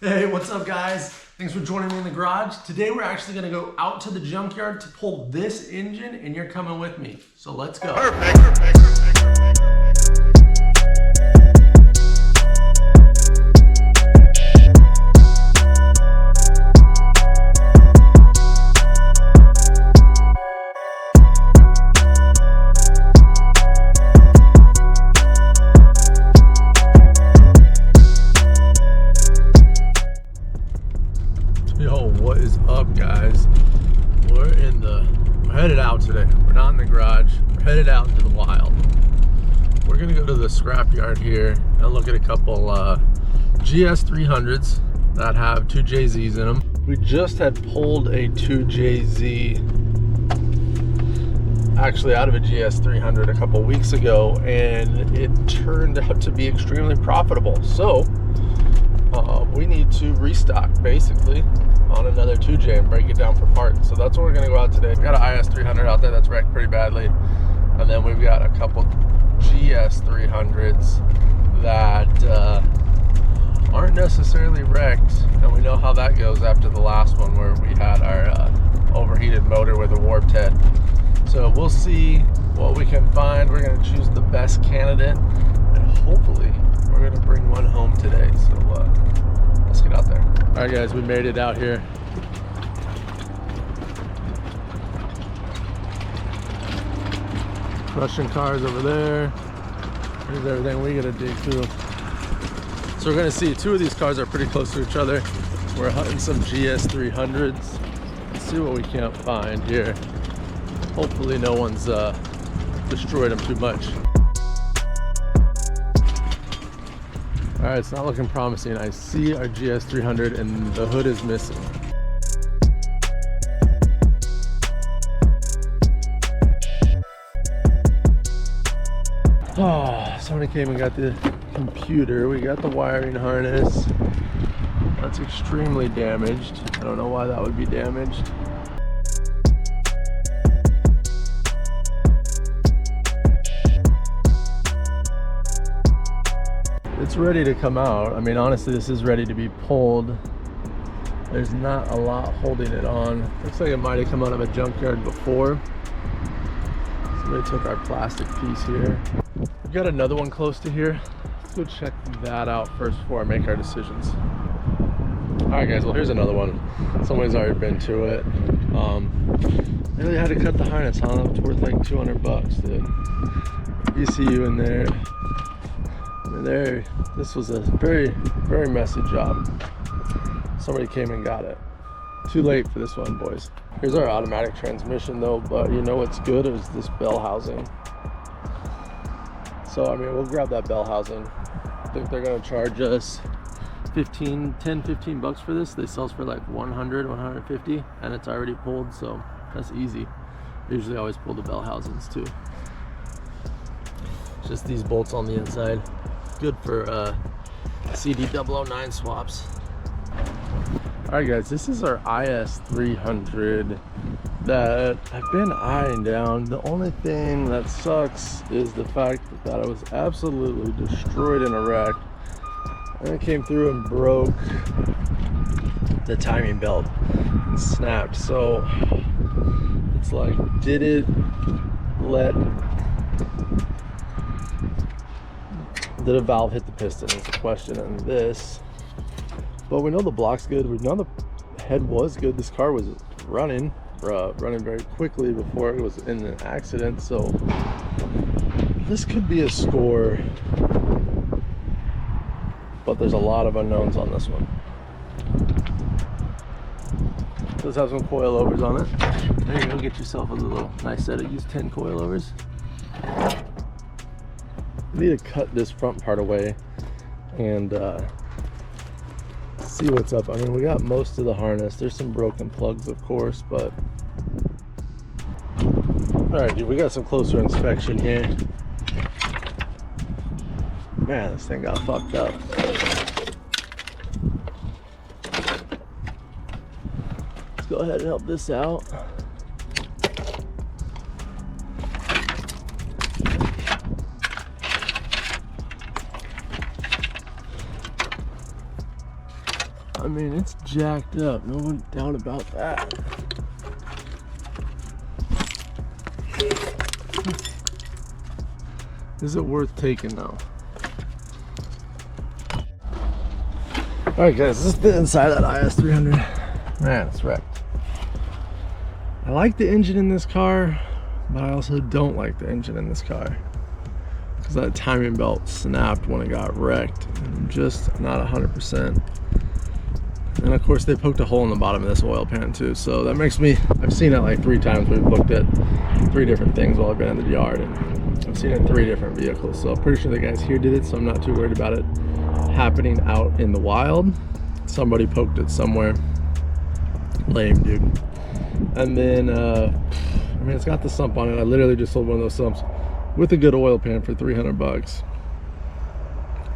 Hey, what's up guys? Thanks for joining me in the garage. Today we're actually gonna go out to the junkyard to pull this engine and you're coming with me. So let's go. Perfect. Yo, what is up guys? We're headed out today. We're not in the garage, we're headed out into the wild. We're gonna go to the scrapyard here and look at a couple GS300s that have 2JZs in them. We just had pulled a 2JZ actually out of a GS300 a couple weeks ago, and it turned out to be extremely profitable. So we need to restock basically on another 2J and break it down for parts. So that's what we're gonna go out today. We got an IS300 out there that's wrecked pretty badly, and then we've got a couple GS300s that aren't necessarily wrecked, and we know how that goes after the last one where we had our overheated motor with a warped head. So we'll see what we can find. We're gonna choose the best candidate, and hopefully we're gonna bring one home today. So let's get out there. All right guys, we made it out here. Russian cars over there. Here's everything we gotta dig through. So we're gonna see two of these cars are pretty close to each other. We're hunting some GS300s. Let's see what we can't find here. Hopefully no one's destroyed them too much. All right, it's not looking promising. I see our GS300 and the hood is missing. Oh, somebody came and got the computer. We got the wiring harness. That's extremely damaged. I don't know why that would be damaged. It's ready to come out. I mean, honestly, this is ready to be pulled. There's not a lot holding it on. Looks like it might have come out of a junkyard before. Somebody took our plastic piece here. We've got another one close to here. Let's go check that out first before I make our decisions. All right, guys, well, here's another one. Somebody's already been to it. Really had to cut the harness on it. It's worth like 200 bucks, dude. ECU in there. There, this was a very messy job. Somebody came and got it. Too late for this one, boys. Here's our automatic transmission though, but you know what's good is this bell housing. So I mean, we'll grab that bell housing. I think they're gonna charge us 10, 15 bucks for this. They sell us for like 100, 150, and it's already pulled, so that's easy. I usually always pull the bell housings too. Just these bolts on the inside. Good for CD009 swaps. All right guys, this is our IS300 that I've been eyeing down. The only thing that sucks is the fact that it was absolutely destroyed in a wreck, and it came through and broke the timing belt and snapped. So it's like, did it did a valve hit the piston is the question in this. But we know the block's good. We know the head was good. This car was running very quickly before it was in an accident. So this could be a score, but there's a lot of unknowns on this one. It does have some coilovers on it. There you go, get yourself a little nice set of used 10 coilovers. We need to cut this front part away and see what's up. I mean, we got most of the harness. There's some broken plugs, of course, but all right, dude, we got some closer inspection here. Man, this thing got fucked up. Let's go ahead and help this out. I mean, it's jacked up, no doubt about that. Is it worth taking though? Alright guys, this is the inside of that IS300. Man, it's wrecked. I like the engine in this car, but I also don't like the engine in this car. Because that timing belt snapped when it got wrecked. And I'm just not 100%. And of course they poked a hole in the bottom of this oil pan too. So that makes me, I've seen it like 3 times. We've looked at 3 different things while I've been in the yard. And I've seen it in 3 different vehicles. So I'm pretty sure the guys here did it. So I'm not too worried about it happening out in the wild. Somebody poked it somewhere. Lame, dude. And then, I mean, it's got the sump on it. I literally just sold one of those sumps with a good oil pan for 300 bucks.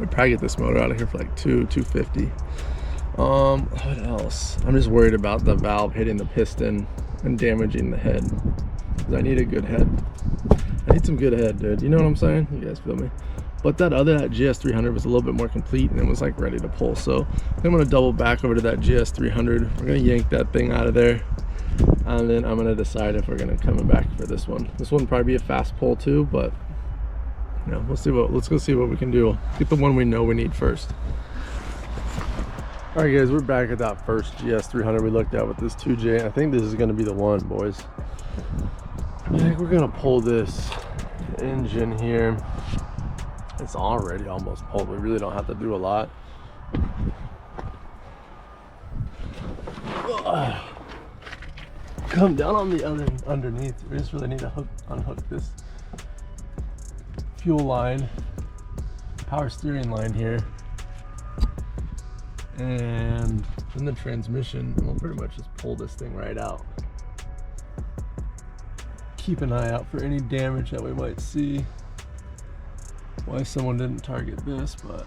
I'd probably get this motor out of here for like $250. What else? I'm just worried about the valve hitting the piston and damaging the head. Because I need a good head. I need some good head, dude. You know what I'm saying? You guys feel me? But that GS300 was a little bit more complete and it was like ready to pull. So I'm gonna double back over to that GS300. We're gonna yank that thing out of there. And then I'm gonna decide if we're gonna come back for this one. This one will probably be a fast pull too, but you know, let's go see what we can do. Get the one we know we need first. All right guys, we're back at that first GS300 we looked at with this 2J. I think this is gonna be the one, boys. I think we're gonna pull this engine here. It's already almost pulled. We really don't have to do a lot. Come down on the other underneath. We just really need to unhook this fuel line, power steering line here, and then the transmission. We'll pretty much just pull this thing right out. Keep an eye out for any damage that we might see. Why someone didn't target this, but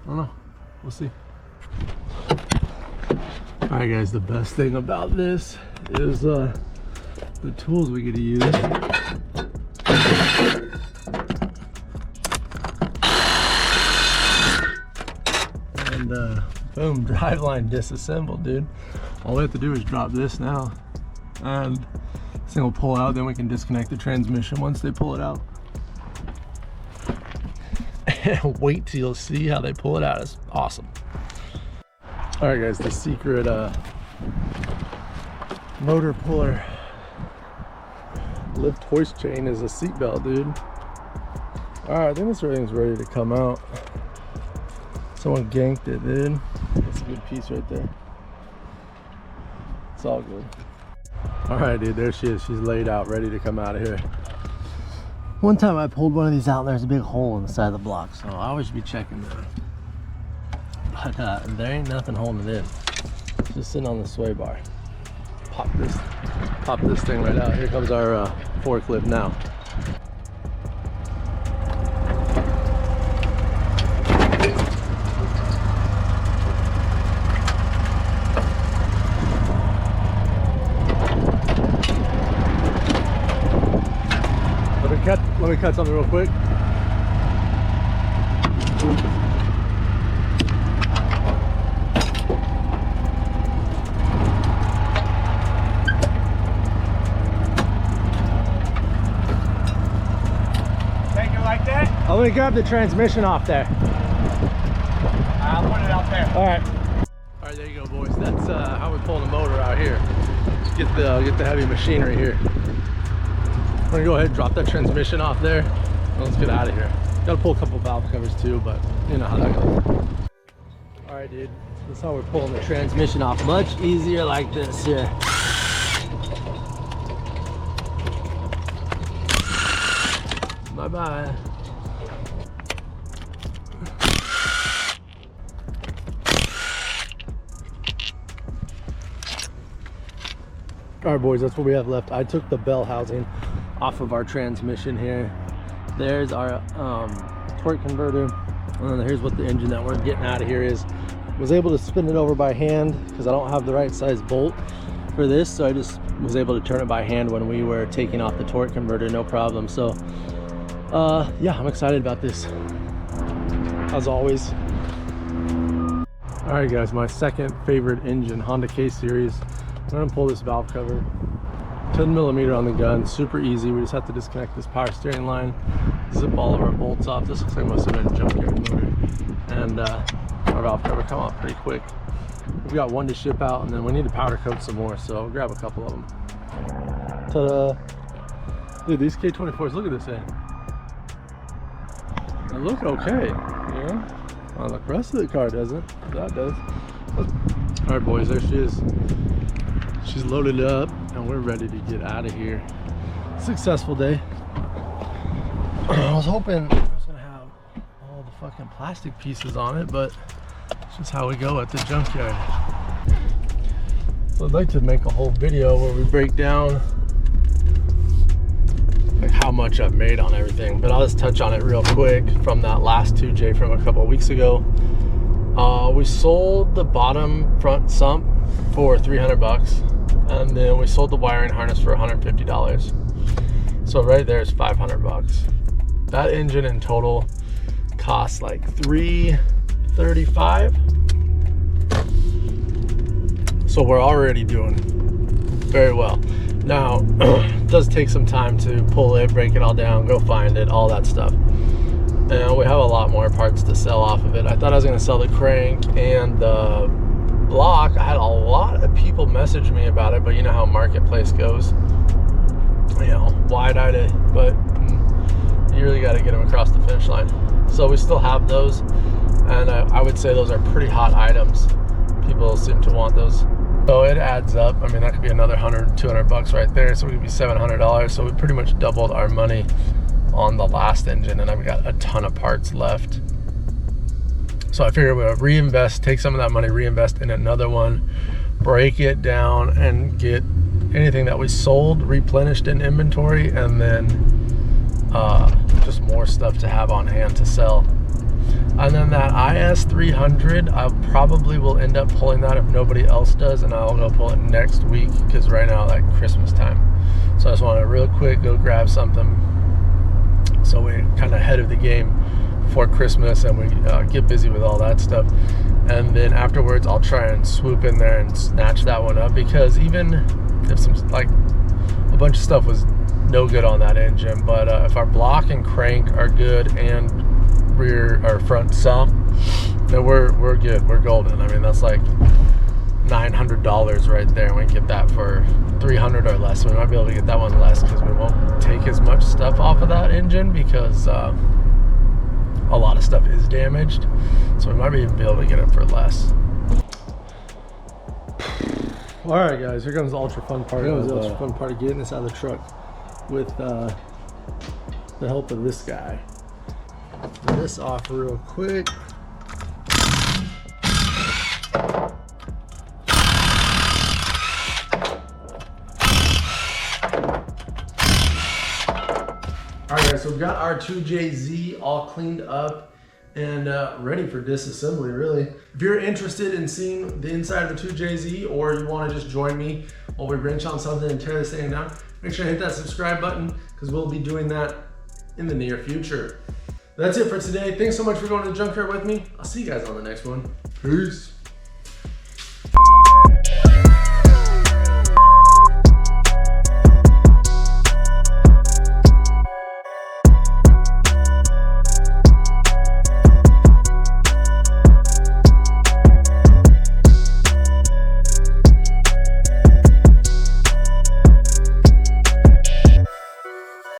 I don't know. We'll see. All right, guys. The best thing about this is the tools we get to use. And boom, driveline disassembled, dude. All we have to do is drop this now, and this thing will pull out. Then we can disconnect the transmission once they pull it out. And wait till you'll see how they pull it out. It's awesome. All right, guys, the secret motor puller lift hoist chain is a seatbelt, dude. All right, I think this thing's ready to come out. Someone ganked it, dude. That's a good piece right there. It's all good. All right, dude, there she is. She's laid out, ready to come out of here. One time I pulled one of these out and there's a big hole in the side of the block, so I always be checking that. But there ain't nothing holding it in. It's just sitting on the sway bar. Pop this thing right out. Here comes our forklift now. Let me cut something real quick. Take it like that? I'm gonna grab the transmission off there. I'll put it out there. All right. All right, there you go, boys. That's how we pull the motor out here. Get the heavy machinery here. I'm gonna go ahead and drop that transmission off there. Let's get out of here. Gotta pull a couple valve covers too, but you know how that goes. All right, dude. That's how we're pulling the transmission off. Much easier like this here. Bye-bye. All right, boys, that's what we have left. I took the bell housing off of our transmission here. There's our torque converter, and then here's what the engine that we're getting out of here is. Was able to spin it over by hand because I don't have the right size bolt for this, so I just was able to turn it by hand when we were taking off the torque converter, no problem. So yeah, I'm excited about this. As always, All right guys, my second favorite engine, Honda K series. I'm gonna pull this valve cover. 10mm on the gun, super easy. We just have to disconnect this power steering line, zip all of our bolts off. This looks like it must have been a Junkyard motor. And our valve cover come off pretty quick. We've got one to ship out, and then we need to powder coat some more, so I'll grab a couple of them. Ta-da! Dude, these K24s, look at this thing. They look okay, you know? Well, the rest of the car doesn't. That does. All right, boys, there she is. She's loaded up, and we're ready to get out of here. Successful day. I was hoping I was gonna have all the fucking plastic pieces on it, but it's just how we go at the junkyard. So I'd like to make a whole video where we break down like how much I've made on everything, but I'll just touch on it real quick from that last 2J from a couple of weeks ago. We sold the bottom front sump for 300 bucks, and then we sold the wiring harness for $150. So right there is 500 bucks. That engine in total costs like $335. So we're already doing very well. Now, it does take some time to pull it, break it all down, go find it, all that stuff. And we have a lot more parts to sell off of it. I thought I was gonna sell the crank and the block. I had a lot of people message me about it, but you know how marketplace goes. You know, wide-eyed it, but you really gotta get them across the finish line. So we still have those, and I would say those are pretty hot items. People seem to want those. So it adds up. I mean, that could be another 100, 200 bucks right there. So it could be $700. So we pretty much doubled our money on the last engine, and I've got a ton of parts left. So I figured we'll reinvest, take some of that money, reinvest in another one, break it down, and get anything that we sold replenished in inventory, and then just more stuff to have on hand to sell. And then that IS300, I probably will end up pulling that if nobody else does, and I'll go pull it next week, because right now like Christmas time. So I just want to real quick go grab something so we're kind of ahead of the game before Christmas, and we get busy with all that stuff. And then afterwards I'll try and swoop in there and snatch that one up, because even if some like a bunch of stuff was no good on that engine, but if our block and crank are good and rear or front sump, then we're good, we're golden. I mean, that's like $900 right there, and we can get that for $300 or less. So we might be able to get that one less, because we won't take as much stuff off of that engine, because a lot of stuff is damaged. So we might even be able to get it for less. All right, guys, here comes the ultra fun part. Here comes the ultra fun part of getting this out of the truck with the help of this guy. Get this off real quick. Alright guys, so we've got our 2JZ all cleaned up and ready for disassembly, really. If you're interested in seeing the inside of the 2JZ, or you want to just join me while we wrench on something and tear this thing down, make sure to hit that subscribe button, because we'll be doing that in the near future. That's it for today. Thanks so much for going to the junkyard with me. I'll see you guys on the next one. Peace.